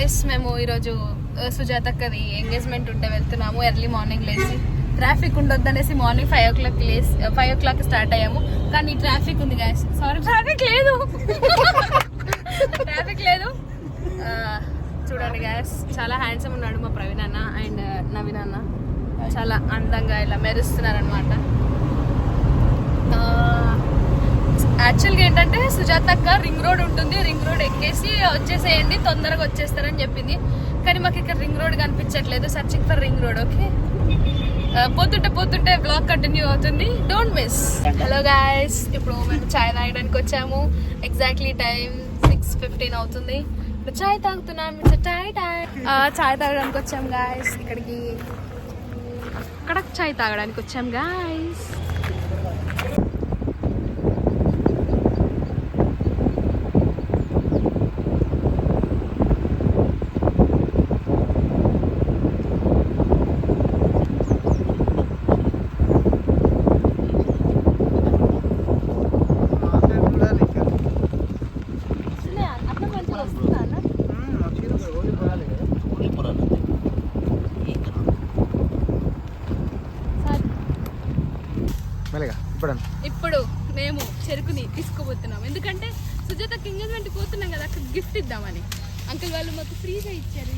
Guys మేము ఈరోజు సుజాతక్కది engagement ఉంటే వెళ్తున్నాము. ఎర్లీ మార్నింగ్ లేచి ట్రాఫిక్ ఉండొద్దనేసి మార్నింగ్ 5 o'clock స్టార్ట్ అయ్యాము. కానీ ట్రాఫిక్ ఉంది గాయస్. సారీ ట్రాఫిక్ లేదు. చూడండి గాయస్, చాలా హ్యాండ్సమ్ ఉన్నాడు మా ప్రవీణ్ అన్న అండ్ నవీన్ అన్న. చాలా అందంగా ఇలా మెరుస్తున్నారు అనమాట. యాక్చువల్గా ఏంటంటే సుజాతక్క రింగ్ రోడ్ ఉంటుంది, రింగ్ రోడ్ ఎక్కేసి వచ్చేసేయండి తొందరగా వచ్చేస్తారని చెప్పింది. కానీ మాకు ఇక్కడ రింగ్ రోడ్ కనిపించట్లేదు. Searching for ring road. Okay, పోతుంటే బ్లాగ్ కంటిన్యూ అవుతుంది. Don't miss. హలో గాయస్, ఇప్పుడు మేము చాయ్ తాగడానికి వచ్చాము. ఎగ్జాక్ట్లీ టైం 6:15 అవుతుంది. ఇప్పుడు చాయ్ తాగుతున్నాం. చాయ్ తాగడానికి వచ్చాము గాయస్. ఇక్కడికి కడక్ చాయ్ తాగడానికి వచ్చాం గాయస్. ఇప్పుడు మేము చెరుకుని తీసుకుపోతున్నాం. ఎందుకంటే సుజాతకి ఎంగేజ్మెంట్ పోతున్నాం కదా, అక్కడ గిఫ్ట్ ఇద్దామని. అంకుల్ వాళ్ళు మాకు ఫ్రీగా ఇచ్చారు.